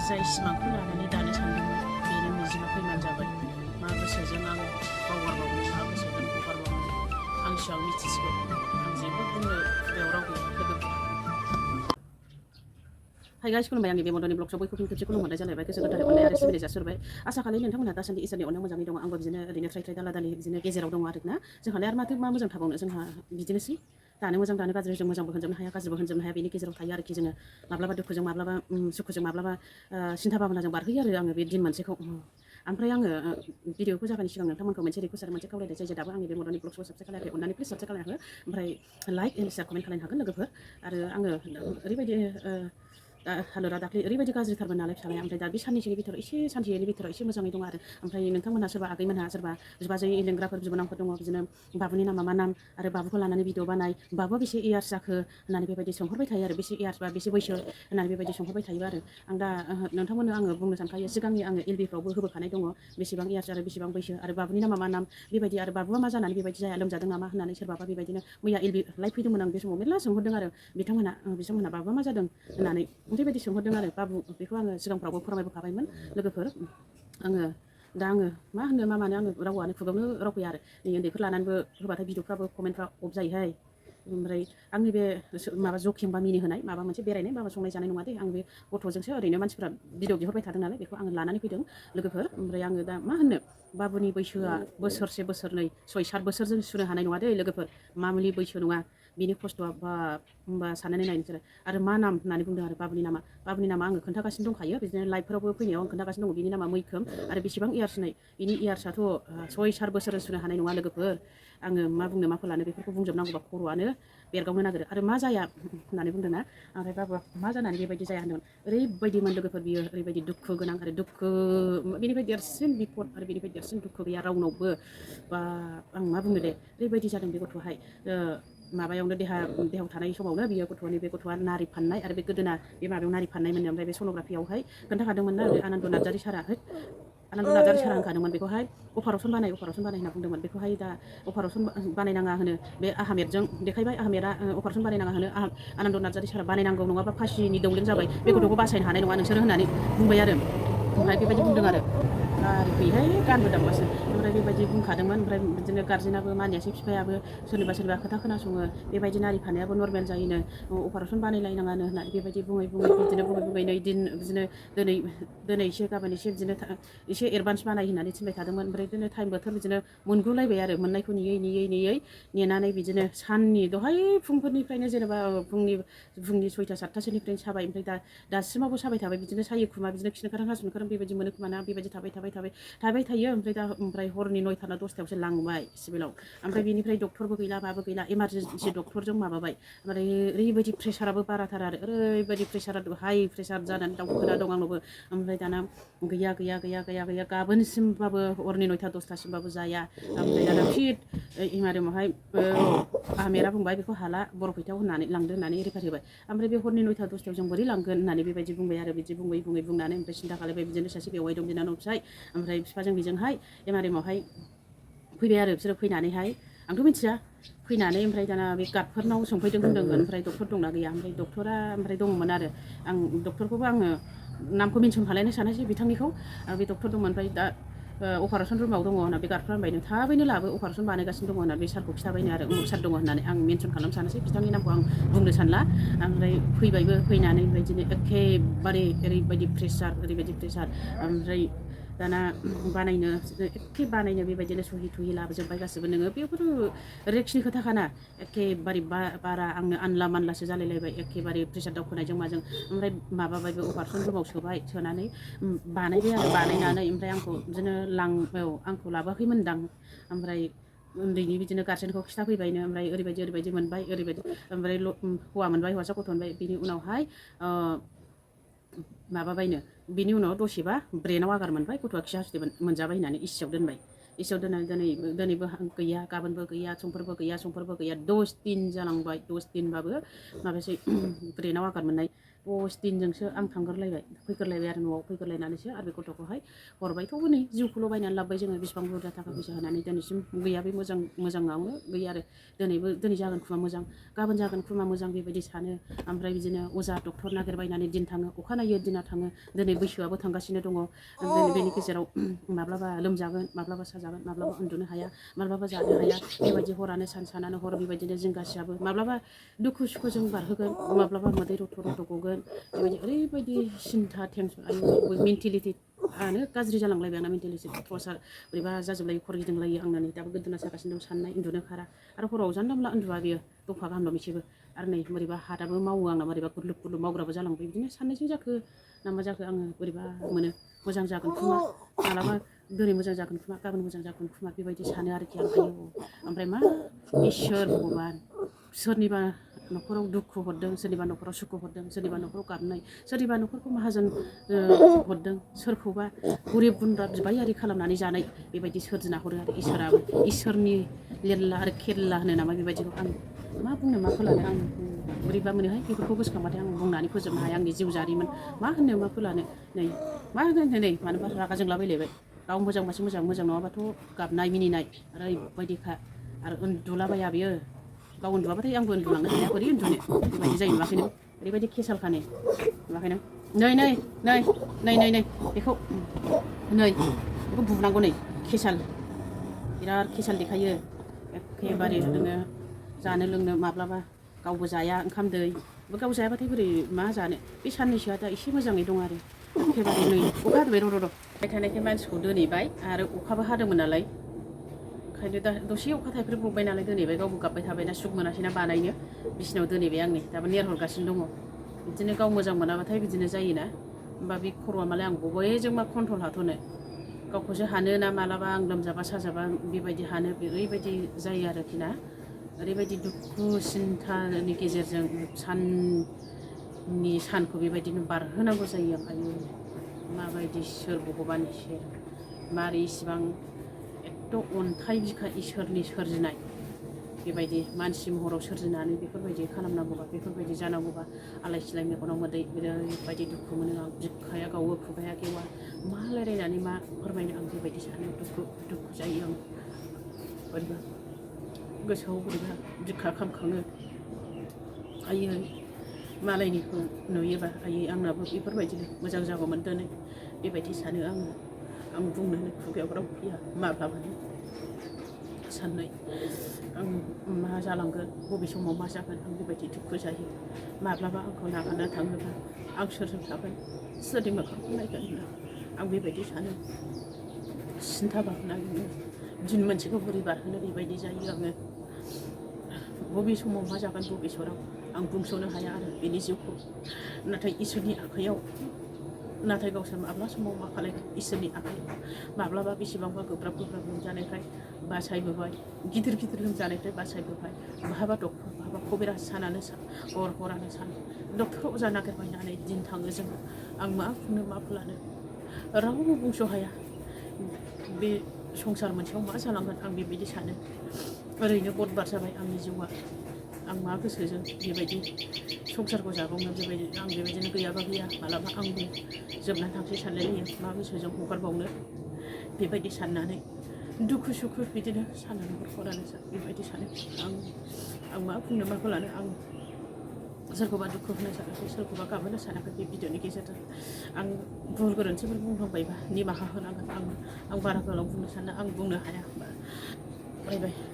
जाय सिमांखौ लानानै दानो सानदोंमोन बेनो मिजिङा फैमाल जाबाय। मा गोसोजों आं बावगारबावनो, मा गोसोजों हगारबावनो आं सिगां मिथिसिगौ। आं जेबो बुंनो खुगायाव राव गैया। लोगो हाय गाइस, खुलुमबाय। आंनि बे मदनि ब्लग बयखौ फिन खेबसे खुलुमहरनाय जालायबाय। गोसो गोथारै अननाय आरो सिबिनाय जासिहरबाय। आसा खालामो नोंथांमोनहा दासान्दि इसोरनि अननायाव मोजाङै दङ। आंबो बिदिनो ओरैनो थ्राय दाला दालि बिदिनो गेजेराव दङ आरोना। जोंहालाय आरो माथो मा मोजां थाबावनो, जोंहा बिदिनोसै। दानो मोजां दानो गाज्रि, जों मोजांबो होनजोबनो हाया गाज्रिबो होनजोबनो हाया, बेनि गेजेराव थायो आरोखि जोङो। माब्लाबा दुखुजों, माब्लाबा सुखुजों, माब्लाबा सिन्था भाबनाजों बारहोयो आरो आङो बे दिन मोनसेखौ। ओमफ्राय आङो भिडिअखौ जागायनो सिगां नोंथांमोनखौ मोनसे रिक्वेस्ट आरो मोनसे खावलायनाय जायो। दाबो आंनि बे मदनि ब्लगखौ साबस्क्राइब खालायाखै, अननानै प्लिज साबस्क्राइब खालामनो हो। ओमफ्राय लाइक एन्ड शेयार कमेन्ट खालामनो हागोन लोगोफोर। आरो आङो ओरैबायदि हालोदा दाख्लै ओरैबायदि गाज्रिथारमोन नालाय फिसालाया। ओमफ्राय दा बे साननैसोनि बिथोराव सानसेनि बिथोराव एसे मोजाङै दं आरो। ओमफ्राय नोंथांमोनहा सोरबा आगैमोनहा सोरबा बिबाजै लेंग्राफोर बिबोनांफोर दङ बिदिनो बाबुनि नामा मा नाम आरो बाबुखौ लानानै भिडिअ बानाय, बाबुआ बेसे इयार्स जाखो होननानै बेबायदि सोंहरबाय थायो आरो। बेसे इयार्स बा बेसे बैसो होननानै बेबायदि सोंहरबाय थायो आरो। आं दा नोंथांमोननो आङो बुंनो सानखायो, सिगांनि आङो एलबिफ्रावबो होबोखानाय दङ बेसेबां इयार्स आरो बेसेबां बैसो आरो बाबुनि नामा मा नाम बेबायदि, आरो बाबुआ मा जानानै बेबायदि जाया, लोमजादों नामा होननानै सोरबाबा बेबायदिनो मैया एलबि लाइभ फैदोंमोन आं बे समाव मेरला सोंहरदों आरो बिथांमोनहा बाबुआ मा जादों होननानै ओरैबायदि सोंहरदों आरो। बाबु बेखौ आङो सिगांफ्रावबो फोरमायबोखाबायमोन लोगोफोर। आङो मा होनो मा मानो आङो रावआनो खुगायावनो राव फैया आरो। नै उन्दैफोर लानानैबो होबाथाय भिडिअफ्राबो कमेन्टफ्रा अफ जायोहाय। ओमफ्राय आंनि बे माबा जकिं बा मिनि होनाय माबा मोनसे बेरायनाय माबा संनाय जानाय नङा दे। आं बे गथ'जोंसो ओरैनो मानसिफ्रा भिडिअ बिहरबाय थादों नालाय बेखौ आङो लानानै फैदों लोगोफोर। ओमफ्राय आङो दा मा होननो, बाबुनि बैसोआ बोसोरसे बोसोरनै 6-7 बोसोरजों सुनो हानाय नङा दै लोगोफोर। मामुलि बैसो नङा बिनि खस्थ'आ। बा होमबा साननानै नाय नोंसोरो। आरो मा नाम होननानै बुंदों आरो बाबुनि नामा आङो खोन्थागासिनो दंखायो बिदिनो लाइभफोरावबो फैनायाव आं खोन्थागासिनो दङ। बिनि नामा मैखोम आरो बेसेबां इयार्स नै, बिनि इयार्सआथ' 6-7 बोसोर सुनो हानाय नङा लोगोफोर। आङो मा बुंनो मा फोलानो बेफोरखौ बुंजोबनांगौबा खर'आनो बेरगावनो नागिरो। आरो मा जाया होननानै बुंदोंना, ओमफ्राय बाबुआ मा जानानै बेबायदि जाया होनदोंमोन। ओरैबायदिमोन लोगोफोर बियो, ओरैबायदि दुखु गोनां आरो बेनिफ्राय देरसिन बिपद आरो बेनिफ्राय देरसिन दुखु गैया रावनावबो। बा आं मा बुंनो दे, ओरैबायदि जादों बे गथ'आहाय। माबायावनो देहायाव थानाय समावनो बियो बे गथ'आ नारि फाननाय आरो बे गोदोना बे माबायाव नारि फाननाय मोनो। ओमफ्राय बे सन'ग्राफियावहाय खोन्थाखादोंमोन ना बे आनन्द नार्जारि सारा होनखादोंमोन बेखौहाय अपारेसन बानाय होनना बुंदोंमोन। बेखौहाय दा अपारेसन बानायनाङा होनो बे आहामेदजों देखायबाय। आहामेदा अपारेसन बानायनाङा होनो, आनन्द नार्जारि सारा बानायनांगौ नङाबा फासिनि दौलें जाबाय, बे गथ'खौ बासायनो हानाय नङा नोंसोरो होननानै बुंबाय आरो। ओमफ्राय बेबायदि बुंदों आरो। गारि फैयोहाय गानबो दामबासो। ओमफ्राय बेबायदि बुंखादोंमोन। ओमफ्राय बिदिनो गार्जेनाबो मानियासै, बिफायाबो सोरनिबा खोथा खोनासङो। बेबायदि नारि फाननायाबो नर्मेल जायोनो, अपारेसन बानायलायनाङानो होननानै बेबायदि बुङै नै दिन बिदिनो दिनै एसे गाबोन एसे बिदिनो एसे एडभान्स बानाय होननानै थिनबाय थादोंमोन। ओमफ्राय बिदिनो टाइम बोथोर बिदिनो मोनगुलायबाय आरो। मोननायखौ नेयै नेनानै बिदिनो साननि दहाय फुंफोरनिफ्रायनो जेनेबा फुंनि 6-7थासोनिफ्रायनो साबाय। ओमफ्राय दासिमावबो साबाय थाबाय। बिदिनो सायो खोमा, बिदिनो खिनो ओंखारहां हासुनो ओंखारहां बेबायदि मोनो खोमा ना, बेबायदि थाबाय थायो। ओमफ्राय हरनि 9था ना 10थायावसो लांबाय सिभिलाव। ओमफ्राय बेनिफ्राय डक्टरबो गैला माबो गैला, इमारजेन्सि डक्टरजों माबाबाय। ओमफ्राय ओरैबायदि प्रेसाराबो बाराथार आरो, ओरैबायदि प्रेसार हाइ प्रेसार जानानै दाउखोना दं आंनावबो। ओमफ्राय दाना गैया गाबोनसिमबाबो हरनि 9था 10थासिमबाबो जाया। ओमफ्राय दाना फिट इमारेमावहाय आहामेरा बुंबाय बेखौ हाला बरपेटायाव होननानै लांदो होननानै रेफार होबाय। ओमफ्राय बे हरनि 9था 10थायाव जों बोरै लांगोन होननानै बेबायदि बुंबाय आरो। बिदि बुङै बुंनानै ओमफ्राय सिन्था खालामबाय। बिदिनो सासे बेवाइ दं बिनानाव फिसाय, ओमफ्राय बिफाजों बेजोंहाय एमारेमावहाय फैबाय आरो बिसोरो। फैनानैहाय आंथ' मिथिया, फैनानै ओमफ्राय दाना बे गार्डफोरनाव सोंफैदों होनदोंमोन। ओमफ्राय डक्टर दंना गैया, ओमफ्राय डक्टरा दङमोन आरो। आं डक्टरखौबो आङो नामखौ मेनसन खालायनो सानासै बिथांनिखौ। बे डक्टर दंमोन। ओमफ्राय दा अपारेसन रुमाव दङ होनना बे गार्डफ्रा होनबाय, नों थाबैनो लाबो अपारेसन बानायगासिनो दङ होनना बे सारखौ खिथाबायनो आरो। उमुक सार दङ होननानै आं मेनसन खालामनो सानासै, बिथांनि नामखौ आं बुंनो सानला। ओमफ्राय फैबायबो, फैनानै ओमफ्राय बिदिनो एखेबारे ओरैबायदि प्रेसार ओमफ्राय दाना बानायनो बेबायदिनो सहि थहि लाबोजोब्बाय गासिबो। नोङो बेफोर रिक्सनि खोथाखाना, एखेबारे बारा आंनो आनला मानलासो जालायलायबाय। एखेबारे प्रेसार दावखोनायजों माजों। ओमफ्राय माबाबाय बे अपारेसन रुमाव सोनानै बानायबाय आरो। बानायनानै ओमफ्राय आंखौ बिदिनो आंखौ लाबोआखैमोनदां। ओमफ्राय उन्दैनि बिदिनो गार्जेनखौ खिथाफैबायनो। ओमफ्राय ओरैबायदि मोनबाय, ओमफ्राय हौवा मोनबाय, हौवासा गथ' मोनबाय। बिनि उनावहाय माबाबायनो, बिनि उनाव दसेबा ब्रेनाव आगार मोनबाय, गथ'आ खि हासुदै मोनजाबाय होननानै इसियाव दोनबाय। इसियाव दोननानै दिनैबो गैया, गाबोनबो गैया, समफोरबो गैया 10 दिन जालांबाय। 10 दिनबाबो माबासै ब्रेनाव आगार मोननाय 10 दिनजोंसो आं फैग्रोलायबाय आरो न'आव फैग्रोलायनानैसो आरो बे गथ'खौहाय हरबायथ' हनै जिउखौल' बायनानै लाबोबाय जोङो बेसेबां बुरजा थाखा फैसा होनानै दिनैसिम गैया बे मोजाङावनो गैया आरो दिनै जागोन खोमा मोजां गाबोन जागोन खोमा मोजां बेबायदि सानो ओमफ्राय बिदिनो अजा डक्टर नागिरबायनानै दिन थाङो अखानायै दिना थाङो दिनै बैसोआबो थांगासिनो दङ बेनि गेजेराव माब्लाबा लोमजागोन माब्लाबा साजागोन माब्लाबा उन्दुनो हाया माब्लाबा जानो हाया बेबायदि हरानो सानानो हर बेबायदिनो जिंगासियाबो माब्लाबा दुखु सुखुजों बारहोगोन माब्लाबा मोदै रथ' गगोन बेबायदि ओरैबायदि सिन्था टेनसन आयु मेन्टेलिटिआनो गाज्रि जालांलायबाय आंना मेन्टेलिटि टर्चार बोरैबा जाजोबलायो खर गिदिंलायो आंना नै दाबो गोदोना सागासिनो दं साननाय उन्दुनो खारा आरो हराव जानला मोनला उन्दुआ बियो दफा गाहाम दं एसेबो आरो नै बोरैबा हादाबो मावो आंना बोरैबा गुरलुब मावग्राबो जालांबाय बिदिनो साननायजों जाखो ना मा जाखो आङो बोरैबा मोनो मोजां जागोन खोमा मालाबा दिनै मोजां जागोन खोमा गाबोन मोजां जागोन खोमा बेबायदि सानो आरोखि आं आयौ ओमफ्राय मा इसोर भगबान सोरनिबा न'खराव दुखु हरदों सोरनिबा न'खराव सुखु हरदों सोरनिबा न'खराव गाबनाय सोरनिबा न'खरखौ माहाजोन हरदों सोरखौबा गरिब गुन्द्रा बिबायारि खालामनानै जानाय बेबायदि सोरजिना हरो आरो इसोराबो इसोरनि लिरला आरो खेरला होनो नामा बेबायदिखौ आं मा बुंनो मा फोलानो आं बोरैबा मोनोहाय बेफोरखौ गोसोखांबाथाय आं बुंनानै फोजोबनो हाया आंनि जिउ जारिमिन मा होननो मा फोलानो नै मा होनो नै मानोबा रागा जोंलाबायलायबाय गाव मोजांबासो मोजां नङाबाथ' गाबनाय मिनिनाय ओरैबायदिखा आरो उन्दुलाबाया बियो गाव उन्दुआबाथाय आंबो उन्दुलांनो हाया बोरै उन्दुनो बेबायदि जायो नुवाखै नों ओरैबायदि केसालखा नुवाखै नों नै बेखौ बुनांगौ नै केसाल बिराद केसाल देखायो एखेबारे नोङो जानो लोंनो माब्लाबा गावबो जाया ओंखाम दै गाव जायाबाथाय बोरै मा जानो बे साननैसोआ दा एसे मोजाङै दं आरो एखेबारे नै अखा हादोंबाय र' थानायखाय मानसिखौ दोनहैबाय आरो अखाबो हादोंमोन नालाय ओंखायनो दा दसे अखा थाइफ्रिब्रबबाय नालाय दोनहैबाय गावबो गाबबाय थाबायना सुख मोनासैना बानायनो बिसिनाव दोनहैबाय आंनि दाबो नेरहरगासिनो दङ बिदिनो गाव मोजां मोनाबाथाय बिदिनो जायोना होमबा बे खर'आ मालाय आं बबेजों मा कन्ट्रल हाथ'नो गावखौसो हानो ना मालाबा आं लोमजाबा साजाबा बेबायदि हानो ओरैबायदि जायो आरोखि ना ओरैबायदि दुखु सिन्थानि गेजेरजों सानखौ बेबायदिनो बारहोनांगौ जायो आयु माबायदि सोर भगबान इसोर मारै इसिबां एथ' अन्थाइ बिखा इसोरनि सोरजिनाय बेबायदि मानसि महराव सोरजिनानै बेफोरबायदि खालामनांगौबा बेफोरबायदि जानांगौबा आलाय सिलाय मेगनाव मोदै ओरैबायदि दुखु मोनो आं बिखाया गावो खुगाया गेवा मा रायलायनानै मा फोरमायनो आं बेबायदि सानो दुखु जायो आं बोरैबा गोसोआव बोरैबा बिखा खामखाङो आयै मालायनिखौ नुयोबा आयै आंनाबो बेफोरबायदिनो मोजां जागौमोन दिनै बेबायदि सानो आङो आं बुंनोनो खुगायाव राव फैया माब्लाबानो साननाय आं मा जालांगोन बबे समाव मा जागोन आं बेबायदि दुखु जायो माब्लाबा आंखौ नागारना थाङोबा आं सोरजों थागोन सोरनि मोखांखौ नायगोन आं बेबायदि सानो सिन्था भाबनायनो दिन मोनसेखौ बोरै बारहोनो बेबायदि जायो आङो बबे समाव मा जागोन बबे सराव आं बुंस'नो हाया आरो बेनि जिउखौ नाथाय इसोरनि आखायाव नाथाय गावसोर माब्ला समाव मा खालायगोन इसोरनि आखायाव माब्लाबा बेसेबांबा गोब्राब लोमजानायफ्राय बासायबोबाय गिदिर लोमजानायफ्राय बासायबोबाय बहाबा डक्टर बहाबा कबिराज सानानो हरानो सान डक्टर अजा नागिरबायनानै दिन थाङो जोङो आं मा बुंनो मा फोलानो रावबो बुंस' हाया बे संसार मोनसेयाव मा जालांगोन आं बेबायदि सानो ओरैनो बदबार जाबाय आंनि जिउआ आं मा गोसोजों बेबायदि संसारखौ जाबावनो आं बेबायदिनो गैयाबा गैया मालाबा आंबो जोबनानै थांसै सानलायलायो मा गोसोजों हगारबावनो बेबायदि साननानै दुखु सुखु बिदिनो साननानै हरखरानो बेबायदि सानो आं मा बुंनो माखौ लानो आं सोरखौबा दुखु होनो सानाखै सोरखौबा गाबहोनो सानाखै बे भिडिअनि गेजेरजों आं भुल गोरोन्थिफोर बुंफ्लांबायबा निमाहा होनांगोन आं बारा गोलाव बुंनो सानो आं बुंनो हाया बायबाय